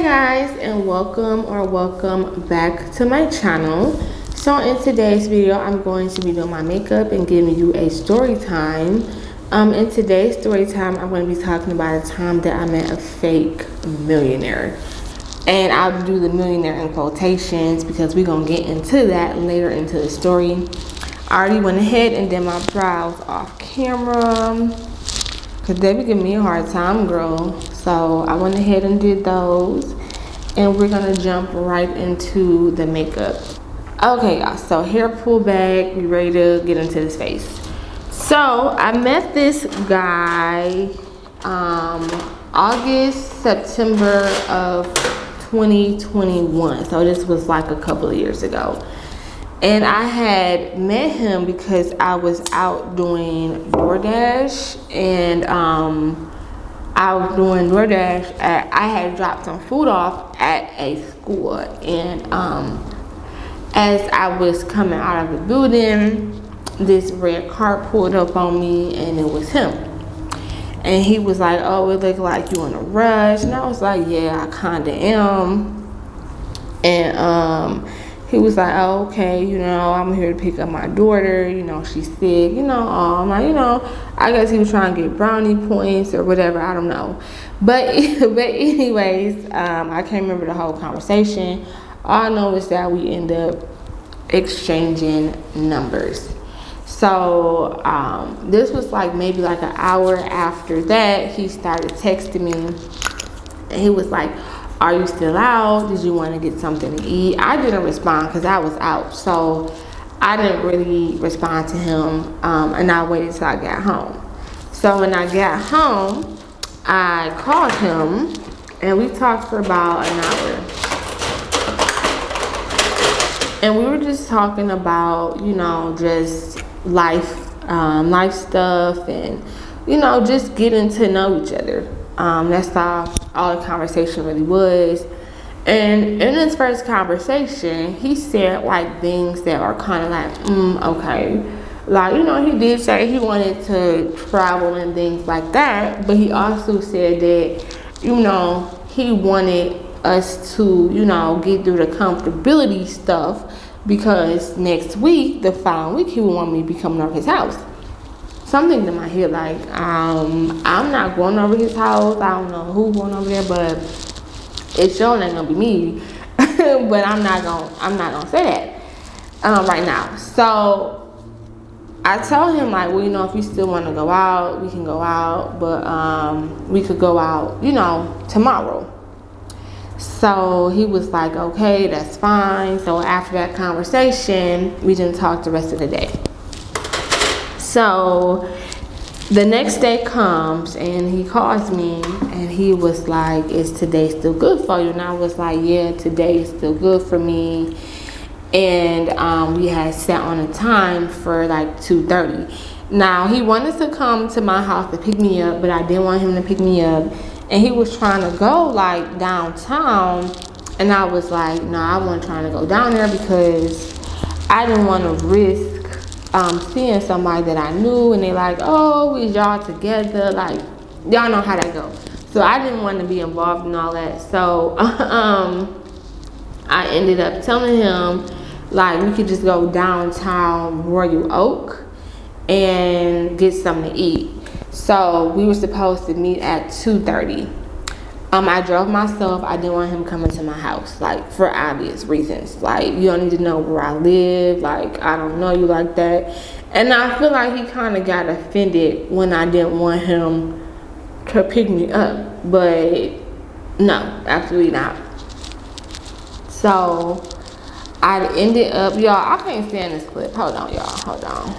Hey guys, and welcome back to my channel. So in today's video I'm going to be doing my makeup and giving you a story time. In today's story time I'm going to be talking about a time that I met a fake millionaire, and I'll do the millionaire in quotations because we're going to get into that later into the story. I already went ahead and did my brows off camera because they be giving me a hard time, girl. So I went ahead and did those, and we're gonna jump right into the makeup. Okay, y'all, so hair pull back, we ready to get into this face. So I met this guy September of 2021. So this was like a couple of years ago. And I had met him because I was out doing DoorDash, and I was doing DoorDash. I had dropped some food off at a school, and as I was coming out of the building, this red car pulled up on me, and it was him. And he was like, "Oh, it looked like you in a rush," and I was like, "Yeah, I kinda am." And he was like, "Oh, okay, I'm here to pick up my daughter, she's sick, I'm like, I guess he was trying to get brownie points or whatever, I don't know." But anyways, I can't remember the whole conversation. All I know is that we end up exchanging numbers. So this was like maybe like an hour after that, he started texting me, and he was like, "Are you still out? Did you want to get something to eat?" I didn't respond because I was out, so I didn't really respond to him, and I waited till I got home. So when I got home, I called him, and we talked for about an hour. And we were just talking about, just life stuff, and, just getting to know each other. That's all the conversation really was. And in his first conversation, he said like things that are kind of like, okay. Like, he did say he wanted to travel and things like that, but he also said that, he wanted us to, get through the comfortability stuff, because next week, the following week, he would want me to be coming over his house. Something in my head like, I'm not going over his house. I don't know who's going over there, but it sure ain't gonna be me. But I'm not gonna say that right now. So I told him like, well, if you still want to go out, we can go out, but we could go out, tomorrow. So he was like, okay, that's fine. So after that conversation, we didn't talk the rest of the day. So the next day comes, and he calls me, and he was like, "Is today still good for you?" And I was like, "Yeah, today is still good for me." And we had set on a time for like 2:30. Now he wanted to come to my house to pick me up, but I didn't want him to pick me up. And he was trying to go like downtown, and I was like, "No, I wasn't trying to go down there because I didn't want to risk seeing somebody that I knew, and they like, oh, is y'all together? Like, y'all know how that goes." So I didn't want to be involved in all that. So I ended up telling him like we could just go downtown Royal Oak and get something to eat. So we were supposed to meet at 2:30. I drove myself. I didn't want him coming to my house, like, for obvious reasons. Like, you don't need to know where I live. Like, I don't know you like that. And I feel like he kind of got offended when I didn't want him to pick me up. But no, absolutely not. So I ended up, y'all, I can't stand this clip. Hold on, y'all. Hold on.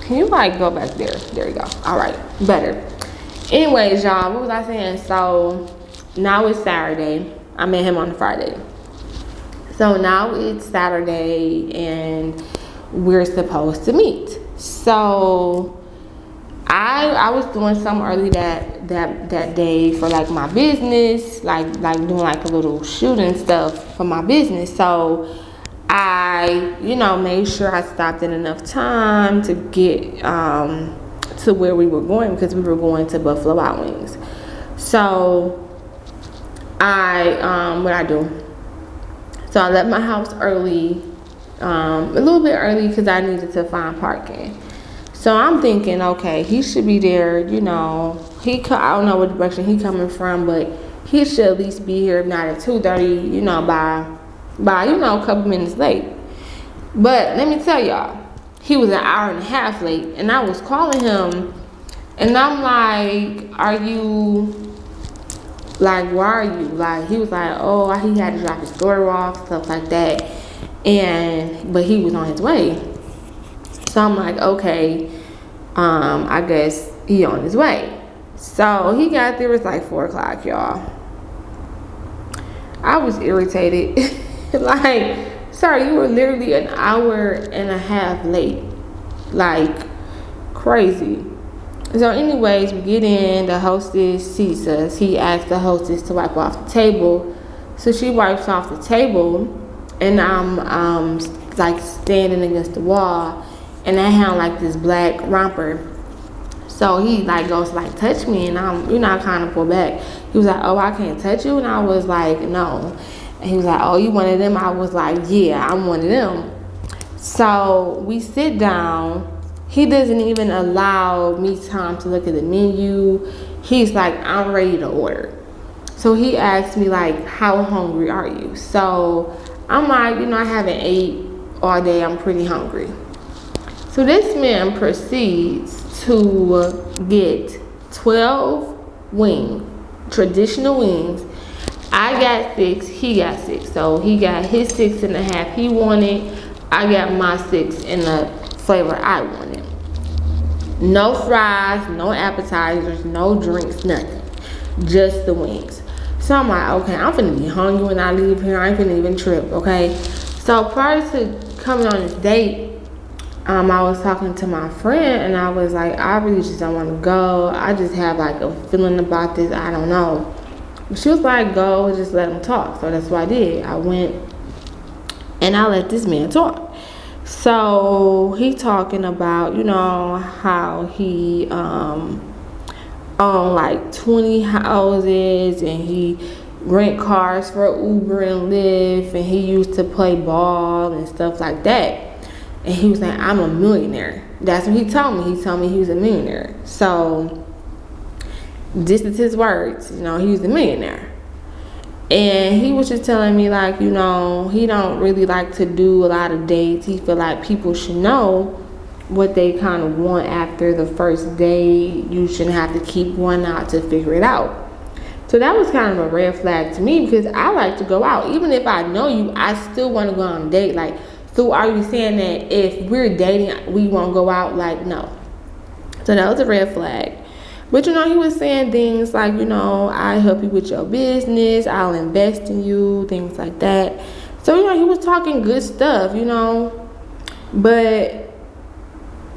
Can you, like, go back there? There you go. All right. Better. Anyways, y'all, what was I saying? So now it's Saturday. I met him on Friday. So now it's Saturday, and we're supposed to meet. So I was doing something early that day for like my business, like doing like a little shoot and stuff for my business. So I, made sure I stopped in enough time to get to where we were going, because we were going to Buffalo Wild Wings. So what I do. So I left my house early, a little bit early because I needed to find parking. So I'm thinking, okay, he should be there, I don't know what direction he coming from, but he should at least be here, if not at 2:30, by a couple minutes late. But let me tell y'all, he was an hour and a half late, and I was calling him, and I'm like, are you, like, why are you? Like, he was like, oh, he had to drop his daughter off, stuff like that, but he was on his way. So I'm like, okay, I guess he on his way. So he got there, it was like 4 o'clock, y'all. I was irritated. Like, sorry, you were literally an hour and a half late. Like, crazy. So anyways, we get in, the hostess sees us. He asked the hostess to wipe off the table. So she wipes off the table, and I'm like standing against the wall, and I had like this black romper. So he like goes to like touch me, and I kind of pull back. He was like, oh, I can't touch you, and I was like, no. And he was like, oh, you one of them? I was like, yeah, I'm one of them. So we sit down. He doesn't even allow me time to look at the menu. He's like, I'm ready to order. So he asked me like, how hungry are you? So I'm like, I haven't ate all day. I'm pretty hungry. So this man proceeds to get 12 traditional wings. I got 6, he got 6. So he got his 6.5 he wanted. I got my 6 in the flavor I wanted. No fries, no appetizers, no drinks, nothing. Just the wings. So I'm like, okay, I'm finna be hungry when I leave here. I ain't finna even trip, okay? So prior to coming on this date, I was talking to my friend, and I was like, I really just don't want to go. I just have like a feeling about this. I don't know. But she was like, go, just let him talk. So that's what I did. I went and I let this man talk. So he talking about, how he owned like 20 houses, and he rent cars for Uber and Lyft, and he used to play ball and stuff like that. And he was like, I'm a millionaire. That's what he told me. He told me he was a millionaire. So this is his words, he was a millionaire. And he was just telling me like, he don't really like to do a lot of dates. He feel like people should know what they kind of want after the first date. You shouldn't have to keep one out to figure it out. So that was kind of a red flag to me, because I like to go out. Even if I know you, I still want to go on a date. Like, so are you saying that if we're dating, we won't go out? Like, no. So that was a red flag. But, he was saying things like, I help you with your business. I'll invest in you, things like that. So, he was talking good stuff, But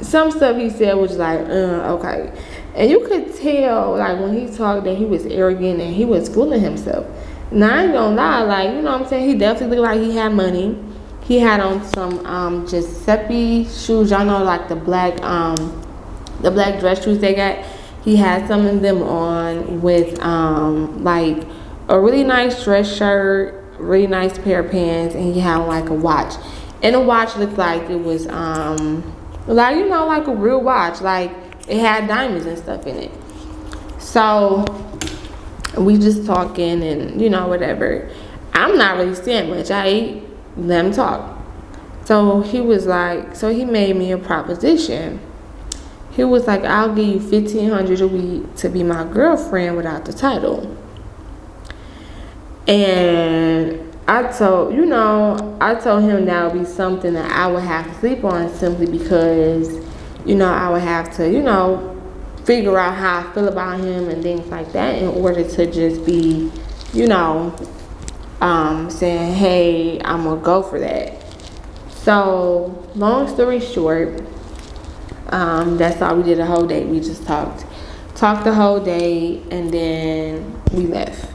some stuff he said was like, okay. And you could tell, like, when he talked, that he was arrogant and he was fooling himself. Now, I ain't gonna lie, like, he definitely looked like he had money. He had on some Giuseppe shoes, y'all know, like the black dress shoes they got. He had some of them on with like a really nice dress shirt, really nice pair of pants, and he had like a watch. And the watch looked like it was like a real watch, like it had diamonds and stuff in it. So we just talking and whatever. I'm not really saying much. I ate, let him talk. So he was like, so he made me a proposition. He was like, I'll give you $1,500 a week to be my girlfriend without the title. And I told him that would be something that I would have to sleep on, simply because, I would have to, figure out how I feel about him and things like that, in order to just be, saying, hey, I'm gonna go for that. So long story short, that's all we did the whole day. We just talked the whole day, and then we left.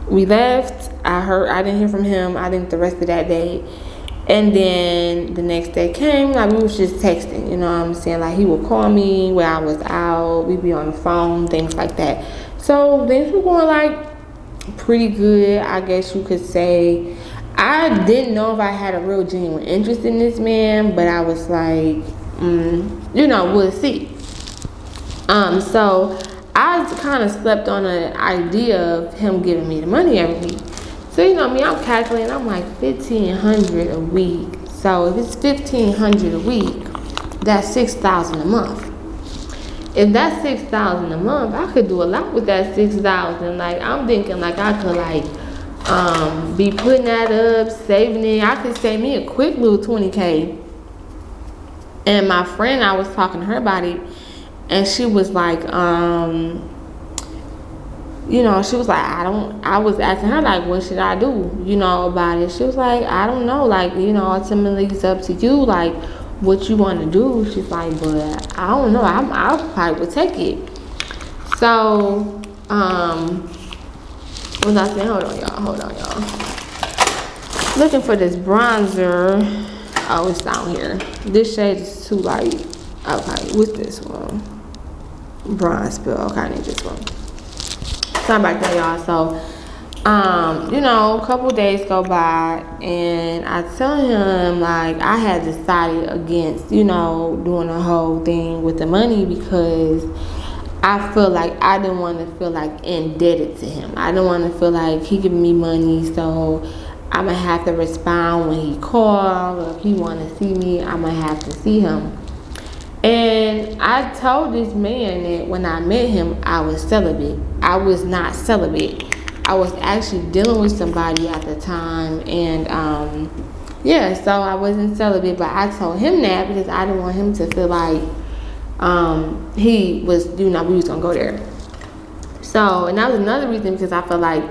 I didn't hear from him, I think, the rest of that day. And then the next day came, like, we was just texting, like, he would call me where I was out, we'd be on the phone, things like that. So things were going like pretty good, I guess you could say. I didn't know if I had a real genuine interest in this man, but I was like, we'll see. So I kind of slept on the idea of him giving me the money every week. So me, I'm calculating. I'm like $1,500 a week. So if it's $1,500 a week, that's $6,000 a month. If that's $6,000 a month, I could do a lot with that $6,000. Like I'm thinking, like I could be putting that up, saving it. I could save me a quick little $20K. And my friend, I was talking to her about it, and she was like, she was like, I was asking her, like, what should I do, about it. She was like, I don't know, like, ultimately it's up to you, like, what you want to do. She's like, but I don't know, I probably would take it. So, what was I saying? Hold on, y'all. Looking for this bronzer. Oh, it's down here. This shade is too light. Okay, what's this one? Bronze spill. Okay, I need this one. Sorry about that, y'all. So, a couple days go by, and I tell him, like, I had decided against, doing the whole thing with the money, because I feel like I didn't want to feel like indebted to him. I didn't want to feel like he giving me money, so I'm going to have to respond when he calls, or if he want to see me, I'm going to have to see him. And I told this man that when I met him, I was celibate. I was not celibate. I was actually dealing with somebody at the time, and so I wasn't celibate, but I told him that because I didn't want him to feel like he was, we was gonna go there. So, and that was another reason, because I felt like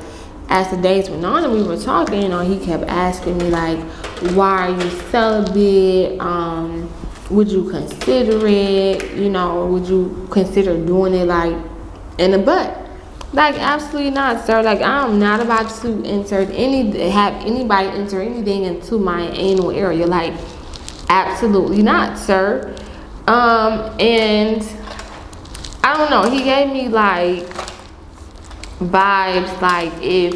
as the days went on and we were talking, he kept asking me, like, why are you celibate? Would you consider it? Would you consider doing it, like, in the butt? Like, absolutely not, sir. Like, I'm not about to have anybody enter anything into my anal area. Like, absolutely not, sir. And I don't know, he gave me like vibes, like if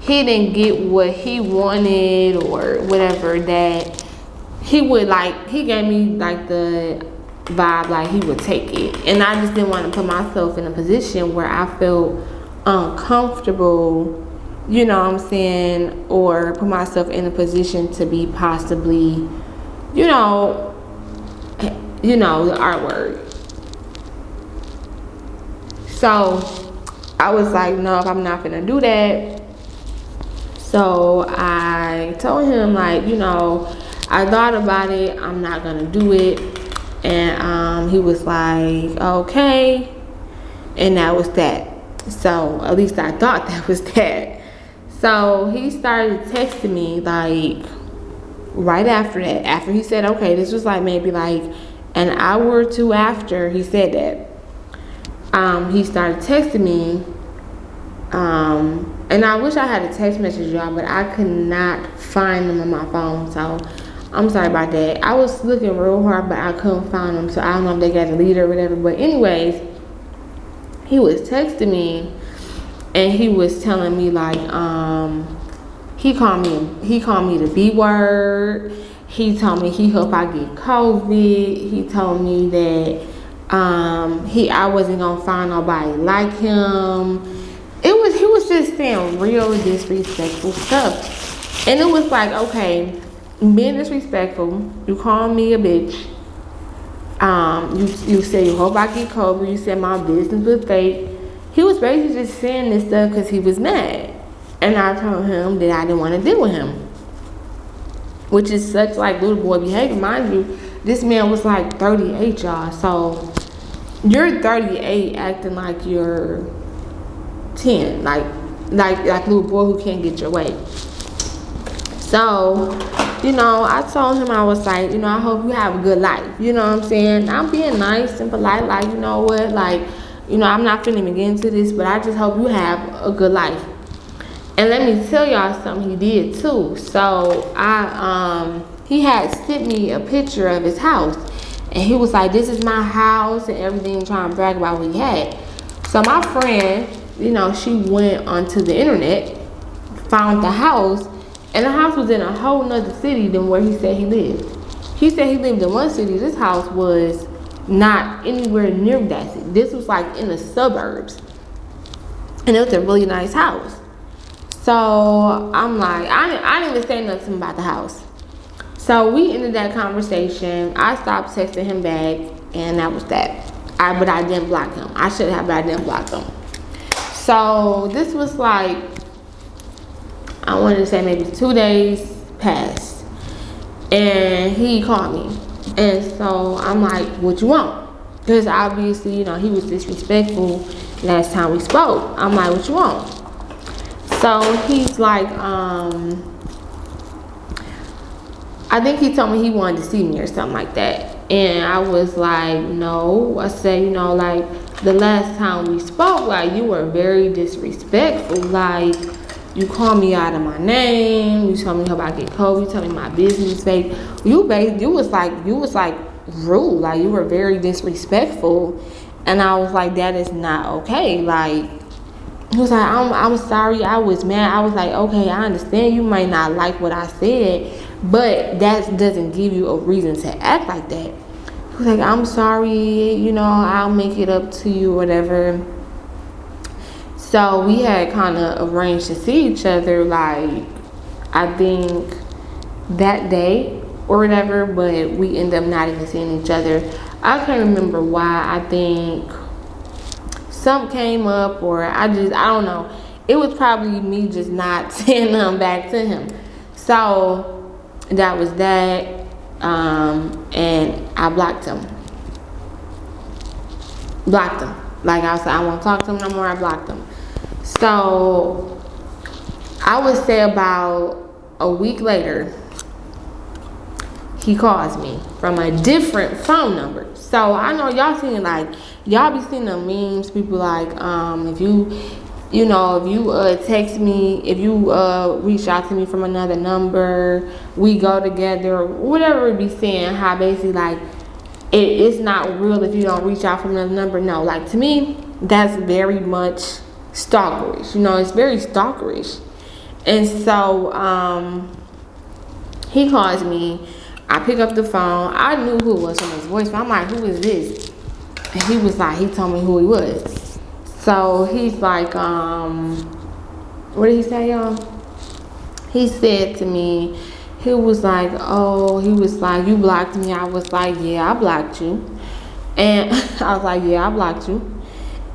he didn't get what he wanted or whatever, that he would, like, he gave me like the vibe like he would take it. And I just didn't want to put myself in a position where I felt uncomfortable, or put myself in a position to be possibly, the R word. So I was like, no, I'm not gonna do that. So I told him, like, I thought about it, I'm not gonna do it. And he was like, okay. And that was that. So at least I thought that was that. So he started texting me, like, right after that, after he said, okay, this was like maybe like an hour or two after he said that, he started texting me, and I wish I had a text message, y'all, but I could not find them on my phone, so I'm sorry about that. I was looking real hard, but I couldn't find them, so I don't know if they got deleted or whatever. But anyways, he was texting me, and he was telling me, like, he called me the B word. He told me he hope I get COVID. He told me that I wasn't gonna find nobody like him. He was just saying real disrespectful stuff. And it was like, okay, being disrespectful, you call me a bitch. You say you hope I get COVID. You said my business was fake. He was basically just saying this stuff because he was mad. And I told him that I didn't want to deal with him, which is such like little boy behavior. Mind you, this man was like 38, y'all. So you're 38 acting like you're 10, like little boy who can't get your way. So, I told him, I was like, I hope you have a good life. You know what I'm saying? I'm being nice and polite, like, you know what, like, I'm not finna get into this, but I just hope you have a good life. And let me tell y'all something he did too. So he had sent me a picture of his house, and he was like, this is my house and everything, trying to brag about what he had. So my friend, she went onto the internet, found the house, and the house was in a whole nother city than where he said he lived. He said he lived in one city. This house was not anywhere near that city. This was like in the suburbs. And it was a really nice house. So I'm like, I didn't even say nothing about the house. So we ended that conversation. I stopped texting him back, and that was that. But I didn't block him. I should have, but I didn't block him. So this was like, I wanted to say maybe 2 days passed, and he called me. And so I'm like, what you want? Because obviously, he was disrespectful last time we spoke. I'm like, what you want? So he's like, I think he told me he wanted to see me or something like that. And I was like, no. I said, like, the last time we spoke, like, you were very disrespectful. Like, you called me out of my name. You told me how I get cold. You told me my business page. You was like rude. Like, you were very disrespectful. And I was like, that is not okay. Like, he was like, I'm sorry. I was mad. I was like, okay, I understand you might not like what I said, but that doesn't give you a reason to act like that. He was like, I'm sorry. I'll make it up to you, whatever. So we had kind of arranged to see each other, like, I think that day or whatever, but we ended up not even seeing each other. I can't remember why. I think something came up, or I don't know. It was probably me just not saying nothing back to him. So that was that, and I blocked him. Like I said, I won't talk to him no more. I blocked him. So I would say about a week later, he calls me from a different phone number. So I know y'all be seeing the memes, people like, if you text me, if you reach out to me from another number, we go together, whatever it be saying, how basically like it's not real if you don't reach out from another number. No, like, to me, that's very much stalkerish. It's very stalkerish. And so he calls me. I pick up the phone. I knew who it was from his voice, but I'm like, who is this? And he was like, he told me who he was. So he's like, what did he say, y'all? He said to me, he was like, you blocked me. I was like, yeah, I blocked you. And I was like, yeah, I blocked you.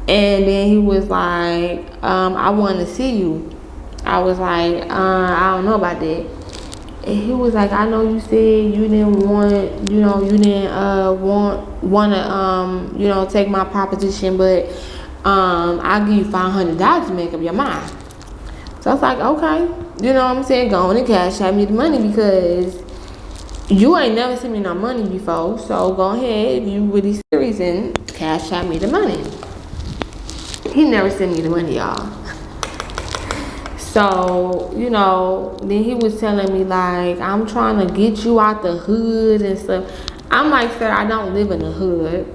And then he was like, I want to see you. I was like, I don't know about that. And he was like, I know you said you didn't want, want to take my proposition, but I'll give you $500 to make up your mind. So I was like, okay, what I'm saying, go on and cash out me the money, because you ain't never sent me no money before. So go ahead, if you really serious, and cash out me the money. He never sent me the money, y'all. So, then he was telling me, like, I'm trying to get you out the hood and stuff. I'm like, sir, I don't live in the hood.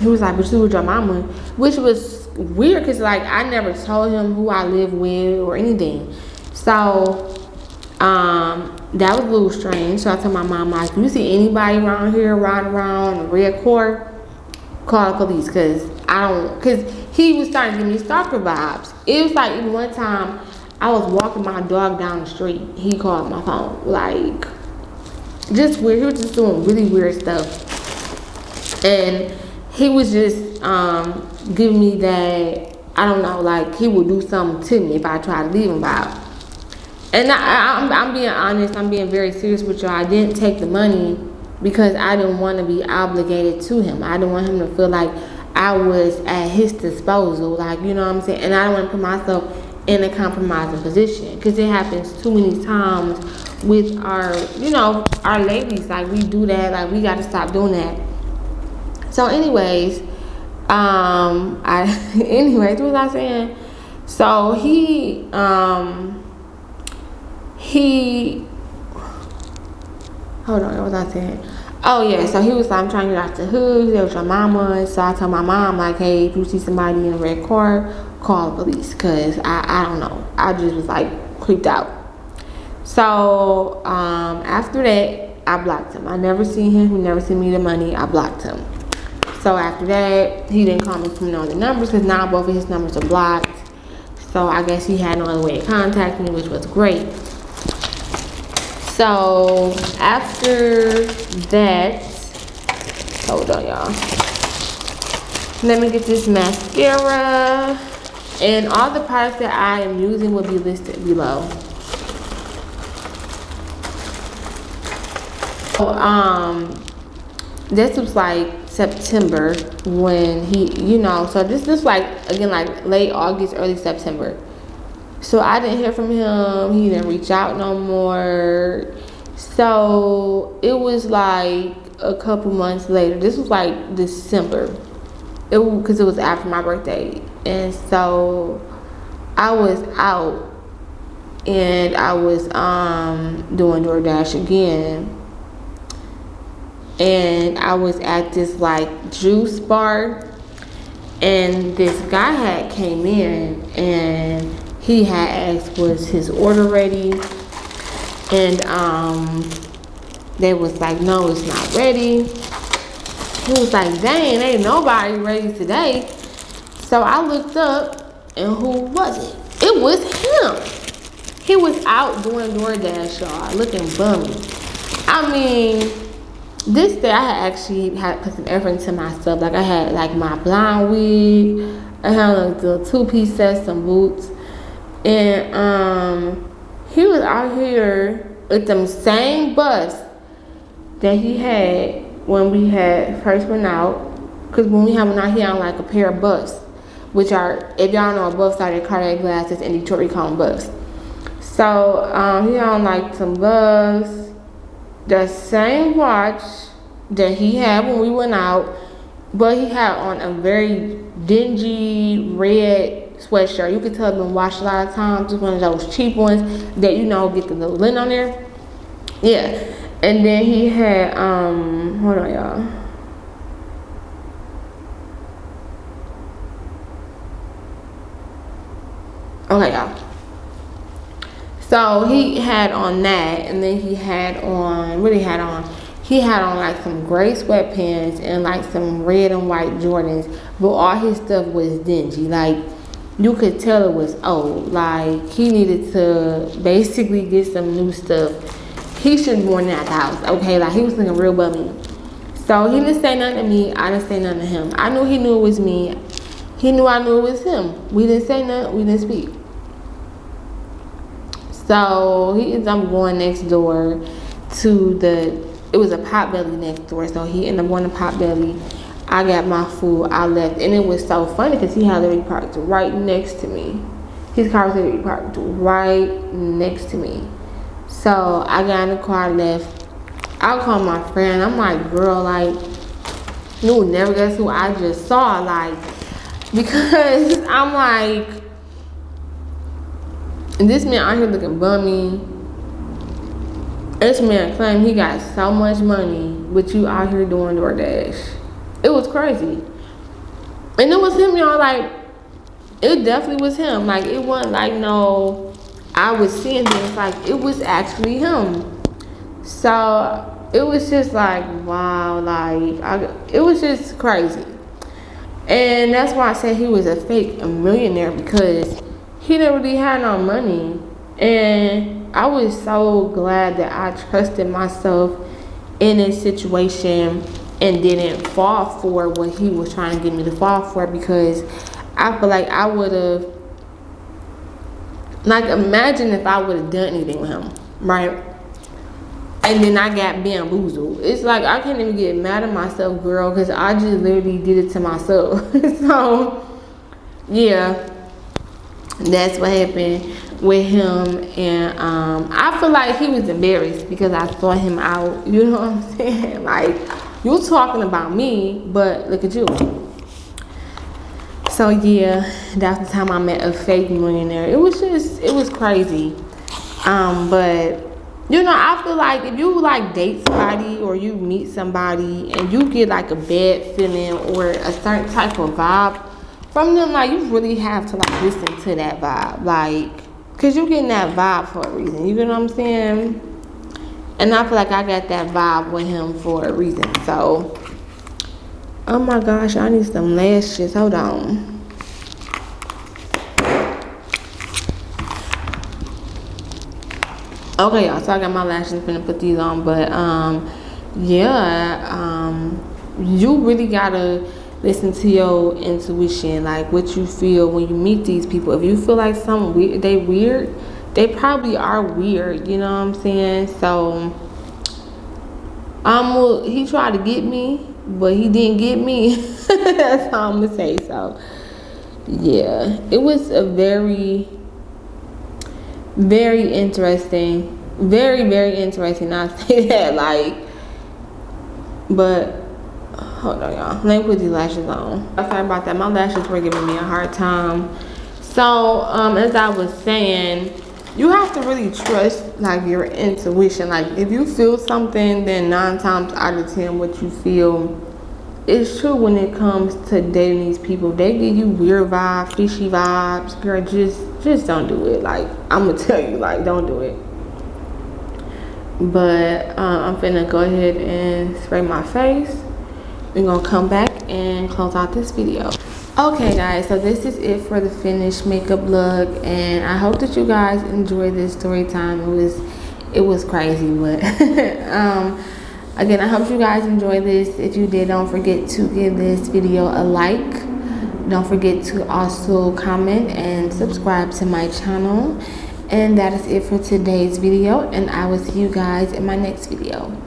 He was like, but you with your mama, which was weird, because, like, I never told him who I live with or anything. So, that was a little strange. So I told my mom, like, you see anybody around here riding around a red car, call the police, because he was starting to give me stalker vibes. It was like, even one time, I was walking my dog down the street. He called my phone. Like, just weird. He was just doing really weird stuff. And he was just giving me that, I don't know, like, he would do something to me if I tried to leave him out. And I'm being honest. I'm being very serious with y'all. I didn't take the money because I didn't want to be obligated to him. I didn't want him to feel like I was at his disposal. Like, you know what I'm saying? And I don't want to put myself in a compromising position, because it happens too many times with our ladies. Like, we do that. Like, we got to stop doing that. So anyways, what was I saying? So he hold on, what was I saying? Oh yeah, so he was like, I'm trying to get out the hood. There was your mama. So I told my mom, like, hey, if you see somebody in a red car, call the police, cause I don't know. I just was like creeped out. So after that, I blocked him. I never seen him. He never sent me the money. I blocked him. So after that, he didn't call me from no other numbers, because now both of his numbers are blocked. So I guess he had no other way to contact me, which was great. So after that, hold on y'all. Let me get this mascara. And all the products that I am using will be listed below. So, this was like September when he, so this is like, again, like late August, early September. So I didn't hear from him. He didn't reach out no more. So it was like a couple months later. This was like December. Because it was after my birthday. And so I was out and I was doing DoorDash again. And I was at this like juice bar. And this guy had came in and he had asked, was his order ready? And they was like, no, it's not ready. He was like, dang, ain't nobody ready today. So I looked up, and who was it? It was him. He was out doing DoorDash, y'all, looking bummy. I mean, this day I had put some effort into myself. Like I had like my blonde wig, I had like the 2-piece set, some boots. And he was out here with them same bus that he had when we had first went out. Because when we went out, he had like a pair of buffs, which are, if y'all know, buffs are the cardiac glasses in Detroit, we call them buffs. So he had on like some buffs, the same watch that he had when we went out, but he had on a very dingy red sweatshirt. You could tell been washed a lot of times. Just one of those cheap ones that get the little lint on there. Yeah. And then he had hold on y'all. Okay, y'all. So he had on that, and then he had on, what he had on? He had on like some gray sweatpants and like some red and white Jordans, but all his stuff was dingy. Like, you could tell it was old. Like, he needed to basically get some new stuff. He should have worn that house, okay? Like, he was looking real bummy. So he didn't say nothing to me. I didn't say nothing to him. I knew he knew it was me. He knew I knew it was him. We didn't say nothing. We didn't speak. So he ended up going next door to it was a Potbelly next door. So he ended up going to Potbelly. I got my food. I left. And it was so funny because he had literally parked right next to me. His car was literally parked right next to me. So I got in the car, left. I called my friend. I'm like, girl, like, you will never guess who I just saw. Like, because I'm like, and this man out here looking bummy. This man claimed he got so much money, but you out here doing DoorDash. It was crazy. And it was him, y'all. Like, it definitely was him. Like, it wasn't like, no, I was seeing things. Like, it was actually him. So it was just like, wow. Like, it was just crazy. And that's why I said he was a millionaire, because he didn't really have no money. And I was so glad that I trusted myself in this situation and didn't fall for what he was trying to get me to fall for, because I feel like I would have, like, imagine if I would have done anything with him, right? And then I got bamboozled. It's like, I can't even get mad at myself, girl, because I just literally did it to myself. So, yeah, that's what happened with him. And I feel like he was embarrassed because I saw him out. You know what I'm saying? Like, you talking about me, but look at you. So yeah, that's the time I met a fake millionaire. It was crazy. But You know, I feel like if you like date somebody or you meet somebody and you get like a bad feeling or a certain type of vibe from them, like you really have to like listen to that vibe, like, cause you getting that vibe for a reason. You know what I'm saying? And I feel like I got that vibe with him for a reason. So, oh my gosh, I need some lashes. Hold on. Okay, y'all, so I got my lashes, I'm finna put these on, but you really gotta listen to your intuition, like what you feel when you meet these people. If you feel like they weird, they probably are weird, you know what I'm saying? So he tried to get me, but he didn't get me. That's all I'm gonna say. So yeah, it was a very interesting, very interesting. I say that, like, but hold on, y'all. Let me put these lashes on. I'm sorry about that. My lashes were giving me a hard time. So as I was saying, you have to really trust like your intuition. Like if you feel something, then 9 times out of 10 what you feel is true when it comes to dating these people. They give you weird vibes, fishy vibes. Girl, just don't do it. Like, I'm gonna tell you, like, don't do it. But I'm finna go ahead and spray my face. We're gonna come back and close out this video. Okay guys, so this is it for the finished makeup look, and I hope that you guys enjoyed this story time. It was crazy, but again, I hope you guys enjoyed this. If you did, don't forget to give this video a like. Don't forget to also comment and subscribe to my channel. And that is it for today's video, and I will see you guys in my next video.